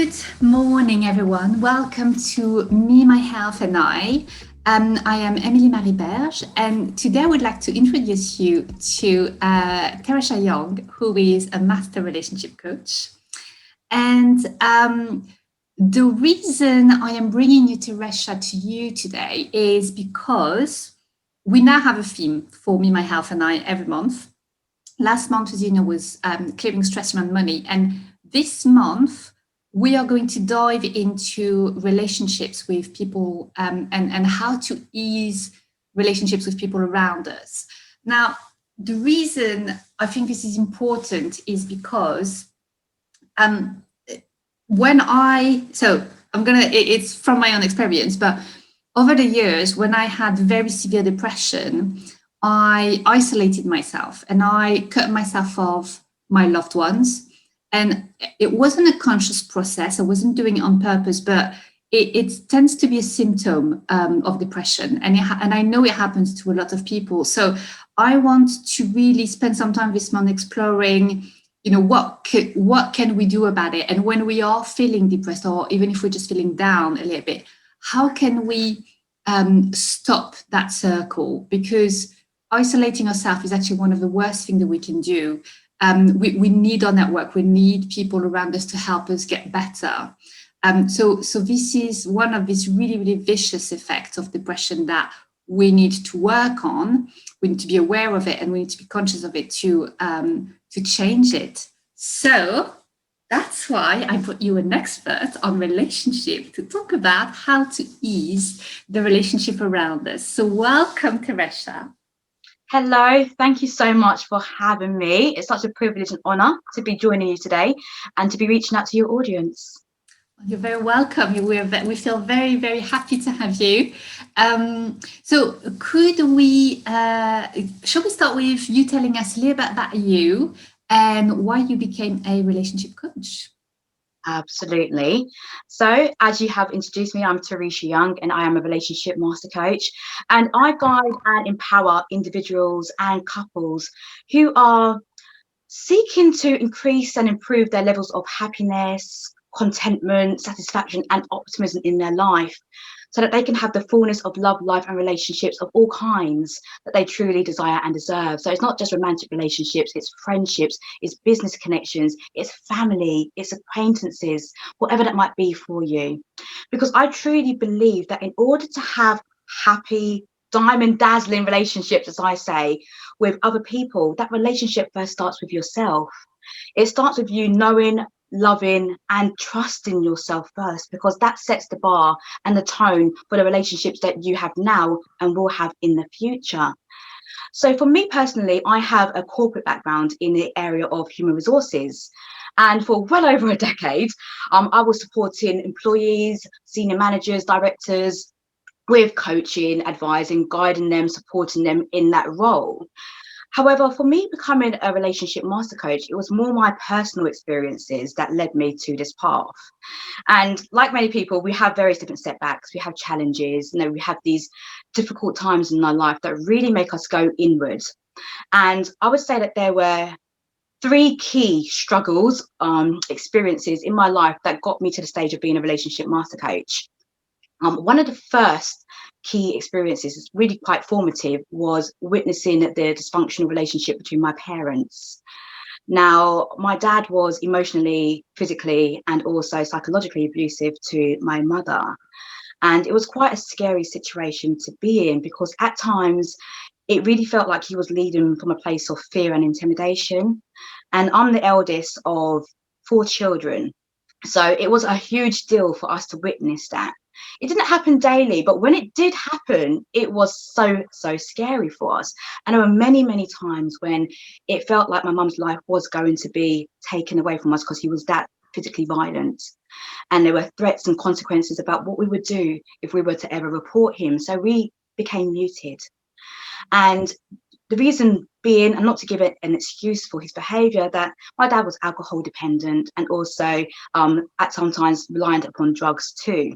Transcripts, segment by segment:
Good morning, everyone. Welcome to Me, My Health and I am Emilie Marie Berge, and today I would like to introduce you to Teresha Young, who is a master relationship coach. And the reason I am bringing you Teresha to you today is because we now have a theme for Me, My Health and I every month. Last month, as you know, was clearing stress around money. And this month, we are going to dive into relationships with people and how to ease relationships with people around us. Now, the reason I think this is important is because it's from my own experience, but over the years, when I had very severe depression, I isolated myself and I cut myself off my loved ones. And it wasn't a conscious process. I wasn't doing it on purpose, but it tends to be a symptom of depression. And I know it happens to a lot of people. So I want to really spend some time this month exploring, what can we do about it? And when we are feeling depressed, or even if we're just feeling down a little bit, how can we stop that circle? Because isolating ourselves is actually one of the worst things that we can do. We need our network. We need people around us to help us get better. So this is one of these really, really vicious effects of depression that we need to work on. We need to be aware of it, and we need to be conscious of it to change it. So that's why I brought you an expert on relationship to talk about how to ease the relationship around us. So welcome, Teresha. Hello, thank you so much for having me. It's such a privilege and honour to be joining you today and to be reaching out to your audience. You're very welcome. We feel very, very happy to have you. So could we, shall we start with you telling us a little bit about you and why you became a relationship coach? Absolutely. So, as you have introduced me, I'm Teresha Young and I am a relationship master coach. And I guide and empower individuals and couples who are seeking to increase and improve their levels of happiness, contentment, satisfaction, and optimism in their life, so that they can have the fullness of love, life, and relationships of all kinds that they truly desire and deserve. So it's not just romantic relationships, it's friendships, it's business connections, it's family, it's acquaintances, whatever that might be for you. Because I truly believe that in order to have happy, diamond dazzling relationships, as I say, with other people, that relationship first starts with yourself. It starts with you knowing, loving, and trusting yourself first, because that sets the bar and the tone for the relationships that you have now and will have in the future. So for me personally, I have a corporate background in the area of human resources. And for well over a decade, I was supporting employees, senior managers, directors with coaching, advising, guiding them, supporting them in that role. However, for me becoming a relationship master coach, it was more my personal experiences that led me to this path. And like many people, we have various different setbacks, we have challenges, we have these difficult times in our life that really make us go inward. And I would say that there were three key struggles, experiences in my life that got me to the stage of being a relationship master coach. One of the first key experiences, is really quite formative, was witnessing the dysfunctional relationship between my parents. Now, my dad was emotionally, physically, and also psychologically abusive to my mother. And it was quite a scary situation to be in, because at times it really felt like he was leading from a place of fear and intimidation. And I'm the eldest of 4 children. So it was a huge deal for us to witness that. It didn't happen daily, but when it did happen, it was so scary for us. And there were many, many times when it felt like my mum's life was going to be taken away from us because he was that physically violent. And there were threats and consequences about what we would do if we were to ever report him. So we became muted. And the reason being, and not to give it an excuse for his behaviour, that my dad was alcohol dependent and also at sometimes reliant upon drugs too.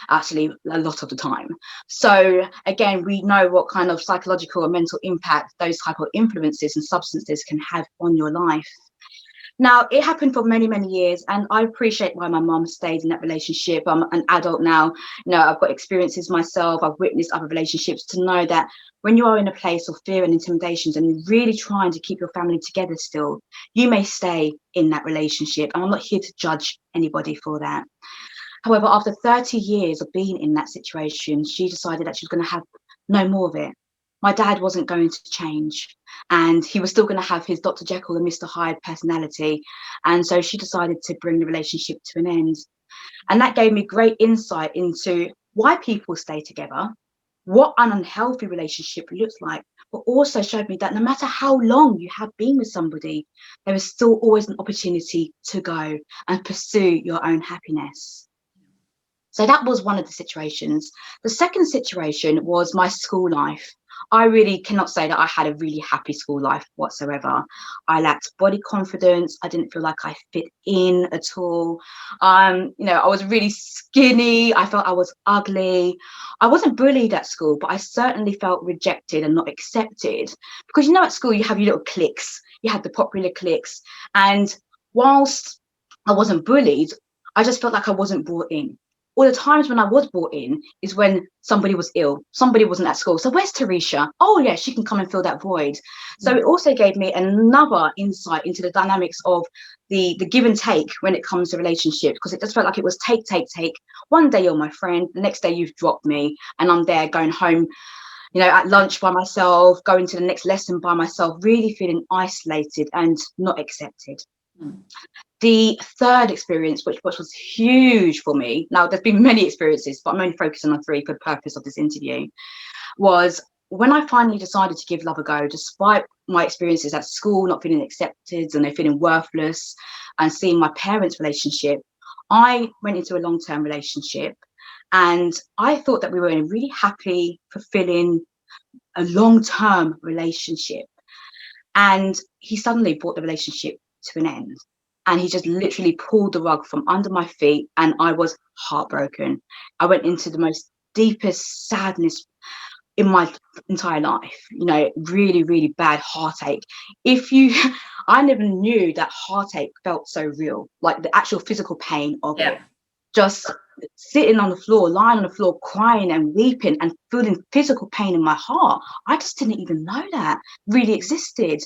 Actually, a lot of the time. So again, we know what kind of psychological and mental impact those type of influences and substances can have on your life. Now, it happened for many, many years, and I appreciate why my mum stayed in that relationship. I'm an adult now. I've got experiences myself. I've witnessed other relationships to know that when you are in a place of fear and intimidations and you're really trying to keep your family together still, you may stay in that relationship. And I'm not here to judge anybody for that. However, after 30 years of being in that situation, she decided that she was going to have no more of it. My dad wasn't going to change, and he was still going to have his Dr. Jekyll and Mr. Hyde personality. And so she decided to bring the relationship to an end. And that gave me great insight into why people stay together, what an unhealthy relationship looks like, but also showed me that no matter how long you have been with somebody, there is still always an opportunity to go and pursue your own happiness. So that was one of the situations. The second situation was my school life. I really cannot say that I had a really happy school life whatsoever. I lacked body confidence. I didn't feel like I fit in at all. I was really skinny. I felt I was ugly. I wasn't bullied at school, but I certainly felt rejected and not accepted. Because at school you have your little cliques. You had the popular cliques. And whilst I wasn't bullied, I just felt like I wasn't brought in. All the times when I was brought in is when somebody was ill, somebody wasn't at school. So where's Teresha? Oh yeah, she can come and fill that void. So it also gave me another insight into the dynamics of the give and take when it comes to relationships, because it just felt like it was take, take, take. One day you're my friend, the next day you've dropped me, and I'm there going home, at lunch by myself, going to the next lesson by myself, really feeling isolated and not accepted. The third experience, which was huge for me, now there's been many experiences, but I'm only focusing on three for the purpose of this interview, was when I finally decided to give love a go, despite my experiences at school, not feeling accepted and feeling worthless, and seeing my parents' relationship. I went into a long-term relationship, and I thought that we were in a really happy, fulfilling, a long-term relationship. And he suddenly brought the relationship to an end. And he just literally pulled the rug from under my feet, and I was heartbroken. I went into the most deepest sadness in my entire life, really, really bad heartache. I never knew that heartache felt so real, like the actual physical pain of it. Just sitting on the floor, lying on the floor, crying and weeping and feeling physical pain in my heart. I just didn't even know that really existed.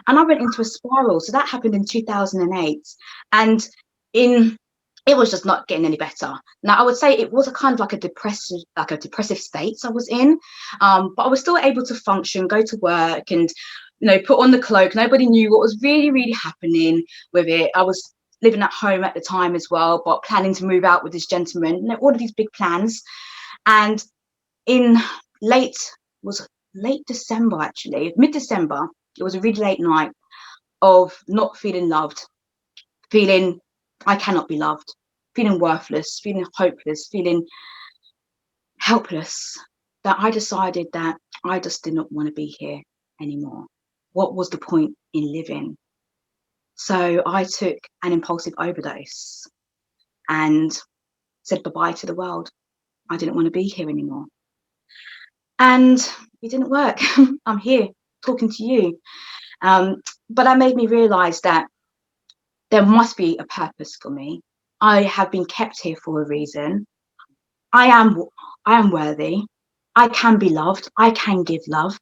And I went into a spiral. So that happened in 2008. And it was just not getting any better. Now, I would say it was a kind of like a depressive state I was in, but I was still able to function, go to work, and put on the cloak. Nobody knew what was really, really happening with it. I was living at home at the time as well, but planning to move out with this gentleman. All of these big plans. And in late December, actually, mid-December, it was a really late night of not feeling loved, feeling I cannot be loved, feeling worthless, feeling hopeless, feeling helpless, that I decided that I just did not want to be here anymore. What was the point in living? So I took an impulsive overdose and said bye-bye to the world. I didn't want to be here anymore. And it didn't work. I'm here talking to you. But that made me realize that there must be a purpose for me. I have been kept here for a reason. I am worthy. I can be loved. I can give love.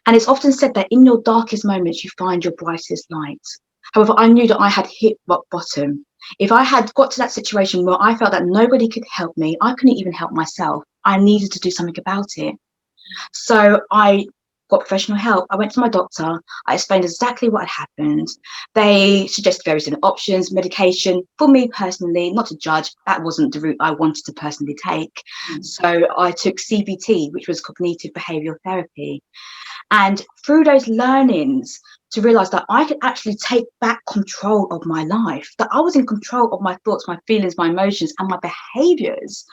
And it's often said that in your darkest moments, you find your brightest light. However, I knew that I had hit rock bottom. If I had got to that situation where I felt that nobody could help me, I couldn't even help myself, I needed to do something about it. So I got professional help. I went to my doctor. I explained exactly what had happened. They suggested various different options, medication. For me personally, not to judge, that wasn't the route I wanted to personally take. So I took CBT, which was cognitive behavioral therapy. And through those learnings, to realize that I could actually take back control of my life, that I was in control of my thoughts, my feelings, my emotions, and my behaviors,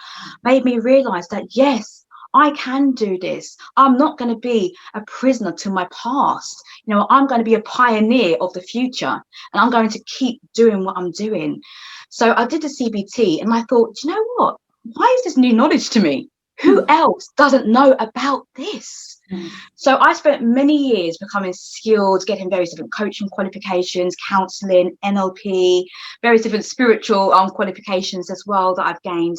made me realize that, yes, I can do this. I'm not going to be a prisoner to my past. I'm going to be a pioneer of the future, and I'm going to keep doing what I'm doing. So I did the CBT, and I thought, you know what? Why is this new knowledge to me? Who else doesn't know about this? Mm. So I spent many years becoming skilled, getting various different coaching qualifications, counseling, NLP, various different spiritual qualifications as well that I've gained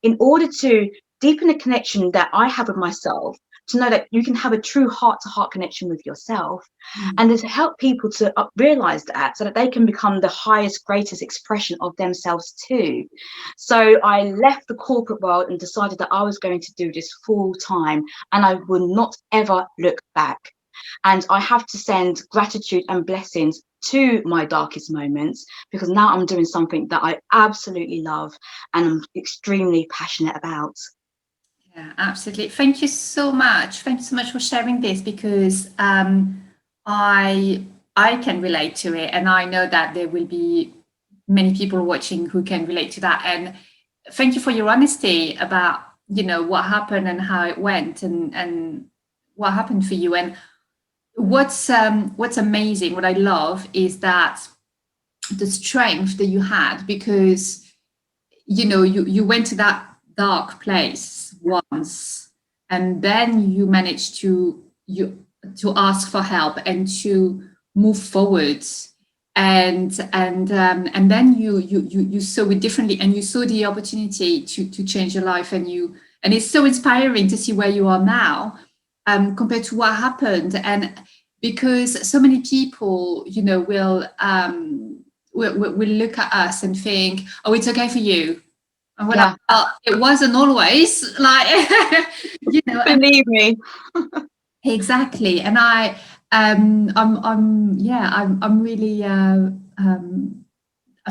in order to deepen the connection that I have with myself, to know that you can have a true heart-to-heart connection with yourself, and to help people to realize that, so that they can become the highest, greatest expression of themselves too. So I left the corporate world and decided that I was going to do this full time, and I will not ever look back. And I have to send gratitude and blessings to my darkest moments, because now I'm doing something that I absolutely love and I'm extremely passionate about. Yeah, absolutely. Thank you so much. Thank you so much for sharing this, because I I can relate to it, and I know that there will be many people watching who can relate to that. And thank you for your honesty about, what happened and how it went, and what happened for you. And what's amazing, what I love, is that the strength that you had, because you went to that dark place once, and then you managed to ask for help and to move forward, and then you saw it differently, and you saw the opportunity to change your life, and it's so inspiring to see where you are now, compared to what happened. And because so many people will look at us and think, oh, it's okay for you. And we're like, well, it wasn't always like, Believe me. exactly. And I'm really, I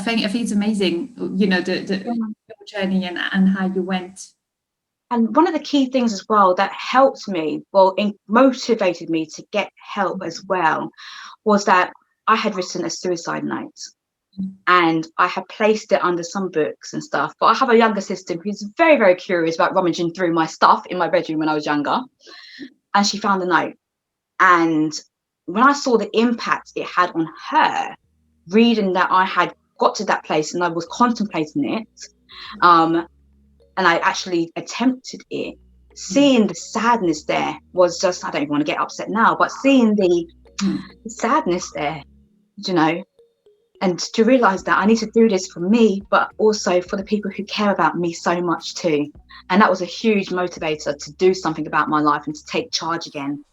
think it's amazing, the your journey, and how you went. And one of the key things as well that helped me, well, motivated me to get help as well, was that I had written a suicide note, and I had placed it under some books and stuff. But I have a younger sister who's very, very curious about rummaging through my stuff in my bedroom when I was younger. And she found the note. And when I saw the impact it had on her, reading that I had got to that place and I was contemplating it, and I actually attempted it, seeing the sadness there was just, I don't even want to get upset now, but seeing the sadness there, and to realize that I need to do this for me, but also for the people who care about me so much too. And that was a huge motivator to do something about my life and to take charge again.